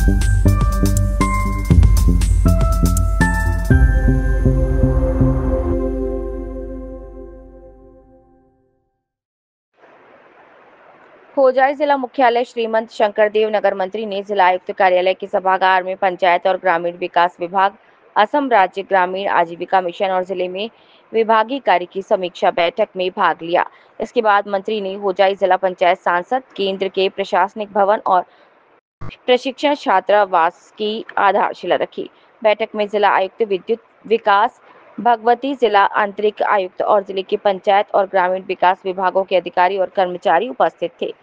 होजाई जिला मुख्यालय श्रीमंत शंकरदेव नगर मंत्री ने जिला आयुक्त कार्यालय के सभागार में पंचायत और ग्रामीण विकास विभाग, असम राज्य ग्रामीण आजीविका मिशन और जिले में विभागीय कार्य की समीक्षा बैठक में भाग लिया। इसके बाद मंत्री ने होजाई जिला पंचायत सांसद केंद्र के प्रशासनिक भवन और प्रशिक्षण छात्रावास की आधारशिला रखी। बैठक में जिला आयुक्त विद्युत विकास भगवती, जिला आंतरिक आयुक्त और जिले के पंचायत और ग्रामीण विकास विभागों के अधिकारी और कर्मचारी उपस्थित थे।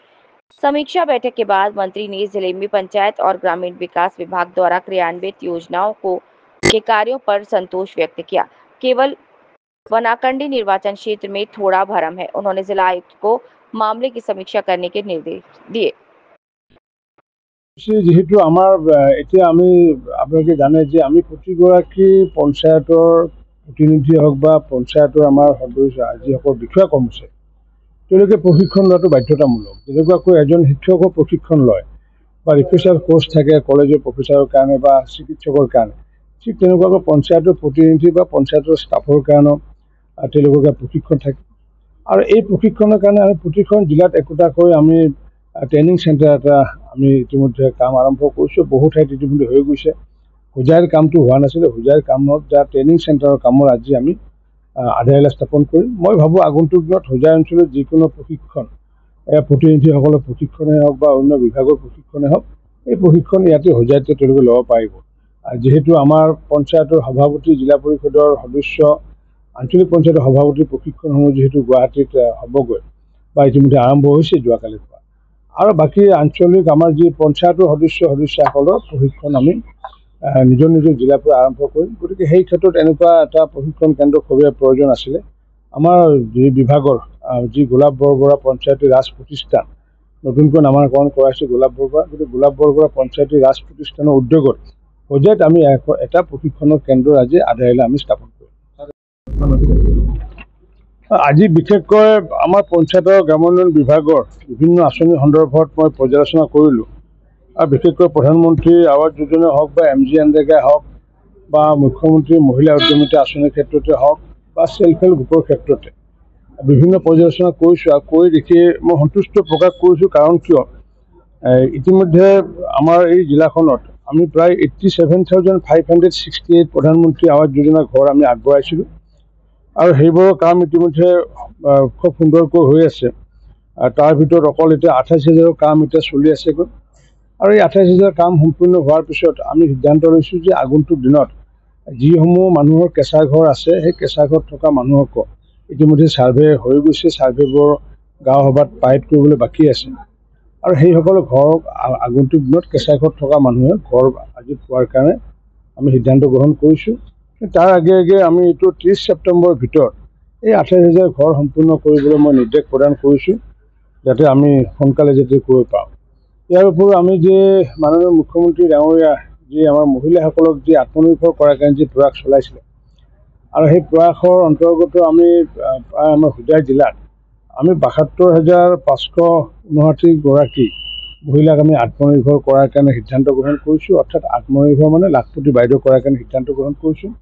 समीक्षा बैठक के बाद मंत्री ने जिले में पंचायत और ग्रामीण विकास विभाग द्वारा क्रियान्वित योजनाओं के कार्यों पर संतोष व्यक्त किया। केवल वनाकंडी निर्वाचन क्षेत्र में थोड़ा भरम है। उन्होंने जिला आयुक्त को मामले की समीक्षा करने के निर्देश दिए। যেহেতু আমাৰ এতিয়া আমি আপোনালোকে জানে যে আমি প্ৰতিগৰাকী পঞ্চায়তৰ প্ৰতিনিধি হওক বা পঞ্চায়তৰ আমাৰ সদস্য যিসকল বিষয়া কৰ্মচাৰী তেওঁলোকে প্ৰশিক্ষণ লোৱাটো বাধ্যতামূলক। যেনেকুৱাকৈ এজন শিক্ষকৰ প্ৰশিক্ষণ লয় বা ৰিফ্ৰেছাৰ কোৰ্চ থাকে কলেজৰ প্ৰফেচাৰৰ কাৰণে বা চিকিৎসকৰ কাৰণে, ঠিক তেনেকুৱাকৈ পঞ্চায়তৰ প্ৰতিনিধি বা পঞ্চায়তৰ ষ্টাফৰ কাৰণেও তেওঁলোকৰ প্ৰশিক্ষণ থাকে। আৰু এই প্ৰশিক্ষণৰ কাৰণে আমি প্ৰতিখন জিলাত একোটাকৈ আমি ট্ৰেইনিং চেণ্টাৰ এটা আমি ইতিমধ্যে কাম আৰম্ভ কৰিছোঁ। বহু ঠাইত ইতিমধ্যে হৈ গৈছে। হোজাইৰ কামটো হোৱা নাছিলে। হোজাইৰ কামত যা ট্ৰেইনিং চেণ্টাৰৰ কামৰ আজি আমি আধাৰশিলা স্থাপন কৰিম। মই ভাবোঁ আগন্তুক দিনত হোজাই অঞ্চলত যিকোনো প্ৰশিক্ষণ প্ৰতিনিধিসকলৰ প্ৰশিক্ষণেই হওক বা অন্য বিভাগৰ প্ৰশিক্ষণেই হওক, এই প্ৰশিক্ষণ ইয়াতে হোজাইতে তেওঁলোকে ল'ব পাৰিব। যিহেতু আমাৰ পঞ্চায়তৰ সভাপতি, জিলা পৰিষদৰ সদস্য, আঞ্চলিক পঞ্চায়তৰ সভাপতিৰ প্ৰশিক্ষণসমূহ যিহেতু গুৱাহাটীত হ'বগৈ বা ইতিমধ্যে আৰম্ভ হৈছে যোৱাকালিৰ পৰা, আৰু বাকী আঞ্চলিক আমাৰ যি পঞ্চায়তৰ সদস্যসকলৰ প্ৰশিক্ষণ আমি নিজৰ নিজৰ জিলাৰ পৰা আৰম্ভ কৰিম। গতিকে সেই ক্ষেত্ৰত এনেকুৱা এটা প্ৰশিক্ষণ কেন্দ্ৰ খুবেই প্ৰয়োজন আছিলে। আমাৰ যি বিভাগৰ যি গোলাপ বৰবৰা পঞ্চায়তী ৰাজ প্ৰতিষ্ঠান নতুনকৈ নামাকৰণ কৰাইছে গোলাপ বৰবৰা, গতিকে গোলাপ বৰবৰা পঞ্চায়তী ৰাজ প্ৰতিষ্ঠানৰ উদ্যোগত হোজাইত আমি এটা প্ৰশিক্ষণৰ কেন্দ্ৰ আজি আধাৰশিলা আমি স্থাপন কৰিম। আজি বিশেষকৈ আমাৰ পঞ্চায়তৰ গ্ৰামোন্নয়ন বিভাগৰ বিভিন্ন আঁচনি সন্দৰ্ভত মই পৰ্যালোচনা কৰিলোঁ। আৰু বিশেষকৈ প্ৰধানমন্ত্ৰী আৱাস যোজনা হওক বা MGNৰেগাই হওক বা মুখ্যমন্ত্ৰী মহিলা উদ্যমিতা আঁচনিৰ ক্ষেত্ৰতে হওক বা চেল্ফ হেল্প গ্ৰুপৰ ক্ষেত্ৰতে বিভিন্ন পৰ্যালোচনা কৰিছোঁ। আৰু কৰি দেখি মই সন্তুষ্ট প্ৰকাশ কৰিছোঁ। কাৰণ কিয়, ইতিমধ্যে আমাৰ এই জিলাখনত আমি প্ৰায় 87,568 প্ৰধানমন্ত্ৰী আৱাস যোজনা ঘৰ আমি আগবঢ়াইছিলোঁ। আৰু সেইবোৰৰ কাম ইতিমধ্যে খুব সুন্দৰকৈ হৈ আছে। তাৰ ভিতৰত অকল এতিয়া 28,000 কাম এতিয়া চলি আছেগৈ। আৰু এই 28,000 কাম সম্পূৰ্ণ হোৱাৰ পিছত আমি সিদ্ধান্ত লৈছোঁ যে আগন্তুক দিনত যিসমূহ মানুহৰ কেঁচা ঘৰ আছে, সেই কেঁচা ঘৰত থকা মানুহকো ইতিমধ্যে ছাৰ্ভে হৈ গৈছে। ছাৰ্ভেবোৰ গাঁও সভাত পাইট কৰিবলৈ বাকী আছে। আৰু সেইসকল ঘৰ আগন্তুক দিনত কেঁচা ঘৰত থকা মানুহে ঘৰ আজি পোৱাৰ কাৰণে আমি সিদ্ধান্ত গ্ৰহণ কৰিছোঁ। তাৰ আগে আগে আমি এইটো 30 ছেপ্টেম্বৰৰ ভিতৰত এই 28,000 ঘৰ সম্পূৰ্ণ কৰিবলৈ মই নিৰ্দেশ প্ৰদান কৰিছোঁ, যাতে আমি সোনকালে যাতে কৰিব পাৰোঁ। ইয়াৰ উপৰিও আমি যে মাননীয় মুখ্যমন্ত্ৰী ডাঙৰীয়া যি আমাৰ মহিলাসকলক যি আত্মনিৰ্ভৰ কৰাৰ কাৰণে যি প্ৰয়াস চলাইছিলে, আৰু সেই প্ৰয়াসৰ অন্তৰ্গত আমি প্ৰায় আমাৰ হোজাই জিলাত আমি 72,559 গৰাকী মহিলাক আমি আত্মনিৰ্ভৰ কৰাৰ কাৰণে সিদ্ধান্ত গ্ৰহণ কৰিছোঁ। অৰ্থাৎ আত্মনিৰ্ভৰ মানে লাখপতি বাইদেউ কৰাৰ কাৰণে সিদ্ধান্ত গ্ৰহণ কৰিছোঁ।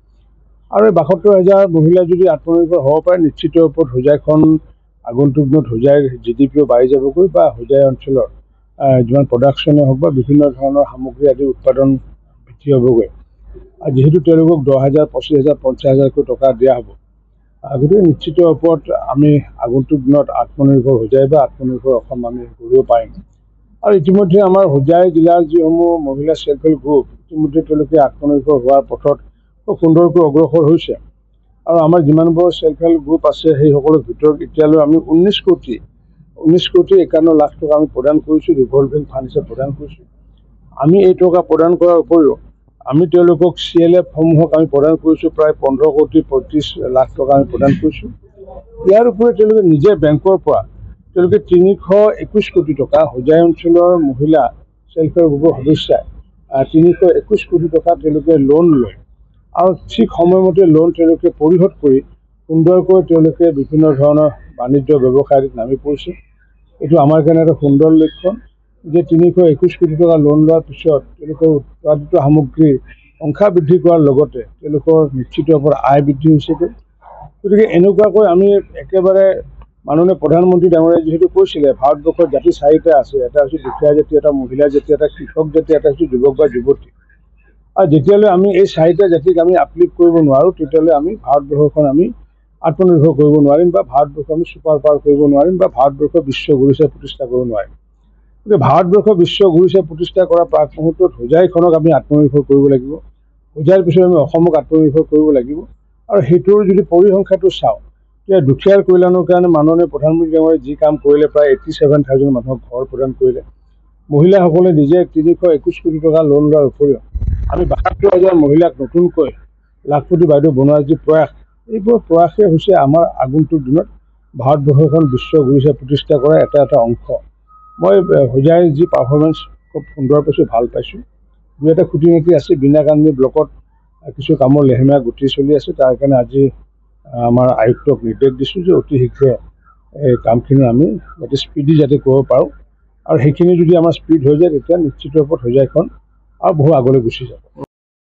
আৰু এই 72,000 মহিলা যদি আত্মনিৰ্ভৰ হ'ব পাৰে, নিশ্চিত ওপৰত হোজাইখন আগন্তুক দিনত হোজাইৰ GDPও বাঢ়ি যাবগৈ বা হোজাই অঞ্চলৰ যিমান প্ৰডাকশ্যনে হওক বা বিভিন্ন ধৰণৰ সামগ্ৰী আদি উৎপাদন বৃদ্ধি হ'বগৈ। আৰু যিহেতু তেওঁলোকক 10,000, 25,000, 50,000কৈ টকা দিয়া হ'ব, গতিকে নিশ্চিত ওপৰত আমি আগন্তুক দিনত আত্মনিৰ্ভৰ হোজাই বা আত্মনিৰ্ভৰ অসম আমি কৰিব পাৰিম। আৰু ইতিমধ্যে আমাৰ হোজাই জিলাৰ যিসমূহ মহিলা চেল্ফ হেল্প গ্ৰুপ ইতিমধ্যে তেওঁলোকে আত্মনিৰ্ভৰ হোৱাৰ পথত খুব সুন্দৰকৈ অগ্ৰসৰ হৈছে। আৰু আমাৰ যিমানবোৰ চেল্ফ হেল্প গ্ৰুপ আছে সেইসকলৰ ভিতৰত এতিয়ালৈ আমি 19 কোটি 51 লাখ টকা আমি প্ৰদান কৰিছোঁ, ৰিভলভিং ফাণ্ড হিচাপে প্ৰদান কৰিছোঁ। আমি এই টকা প্ৰদান কৰাৰ উপৰিও আমি তেওঁলোকক CLF-সমূহক আমি প্ৰদান কৰিছোঁ প্ৰায় 15 কোটি 35 লাখ টকা আমি প্ৰদান কৰিছোঁ। ইয়াৰ উপৰি তেওঁলোকে নিজে বেংকৰ পৰা তেওঁলোকে 321 কোটি টকা হোজাই অঞ্চলৰ মহিলা চেল্ফ হেল্প গ্ৰুপৰ সদস্যাই 321 কোটি টকা তেওঁলোকে লোন লয়। আৰু ঠিক সময়মতে লোন তেওঁলোকে পৰিশোধ কৰি সুন্দৰকৈ তেওঁলোকে বিভিন্ন ধৰণৰ বাণিজ্য ব্যৱসায়ত নামি পৰিছে। এইটো আমাৰ কাৰণে এটা সুন্দৰ লক্ষণ যে 321 কোটি টকা লোন লোৱাৰ পিছত তেওঁলোকৰ উৎপাদিত সামগ্ৰীৰ সংখ্যা বৃদ্ধি কৰাৰ লগতে তেওঁলোকৰ নিশ্চিত ৰূপত আয় বৃদ্ধি হৈছেগৈ। গতিকে এনেকুৱাকৈ আমি একেবাৰে মাননীয় প্ৰধানমন্ত্ৰী ডাঙৰীয়াই যিহেতু কৈছিলে ভাৰতবৰ্ষৰ জাতি চাৰিটা আছে, এটা হৈছে দুখীয়া জাতি, এটা মহিলা জাতি, এটা কৃষক জাতি, এটা হৈছে যুৱক বা যুৱতী। আৰু যেতিয়ালৈ আমি এই চাৰিটা জাতিক আমি আপলিফ্ট কৰিব নোৱাৰোঁ তেতিয়ালৈ আমি ভাৰতবৰ্ষখন আমি আত্মনিৰ্ভৰ কৰিব নোৱাৰিম বা ভাৰতবৰ্ষ আমি ছুপাৰ পাৱাৰ কৰিব নোৱাৰিম বা ভাৰতবৰ্ষ বিশ্ব গুৰুচাই প্ৰতিষ্ঠা কৰিব নোৱাৰিম। গতিকে ভাৰতবৰ্ষ বিশ্ব গুৰুচাই প্ৰতিষ্ঠা কৰা প্ৰাক মুহূৰ্তত হোজাইখনক আমি আত্মনিৰ্ভৰ কৰিব লাগিব। হোজাইৰ পিছত আমি অসমক আত্মনিৰ্ভৰ কৰিব লাগিব। আৰু সেইটোৰ যদি পৰিসংখ্যাটো চাওঁ তেতিয়া দুখীয়াৰ কল্যাণৰ কাৰণে মাননীয় প্ৰধানমন্ত্ৰী ডাঙৰীয়াই যি কাম কৰিলে, প্ৰায় 87,000 মানুহক ঘৰ প্ৰদান কৰিলে। মহিলাসকলে নিজে 321 কোটি টকা লোন লোৱাৰ উপৰিও আমি 72,000 মহিলাক নতুনকৈ লাখপতি বাইদেউ বনোৱাৰ যি প্ৰয়াস, এইবোৰ প্ৰয়াসে হৈছে আমাৰ আগন্তুক দিনত ভাৰতবৰ্ষখন বিশ্ব গুৰুচাই প্ৰতিষ্ঠা কৰা এটা এটা অংশ। মই হোজাইৰ যি পাৰফৰ্মেঞ্চ খুব সুন্দৰ পাইছোঁ, ভাল পাইছোঁ। দুই এটা খুঁটি নাটি আছে, বিনাকান্দি ব্লকত কিছু কামৰ লেহেমীয়া গতি চলি আছে। তাৰ কাৰণে আজি আমাৰ আয়ুক্তক নিৰ্দেশ দিছোঁ যে অতি শীঘ্ৰে এই কামখিনি আমি যাতে স্পীডি যাতে কৰিব পাৰোঁ। আৰু সেইখিনি যদি আমাৰ স্পীড হৈ যায় তেতিয়া নিশ্চিত ৰূপত হোজাইখন আৰু বহু আগলৈ গুচি যাব।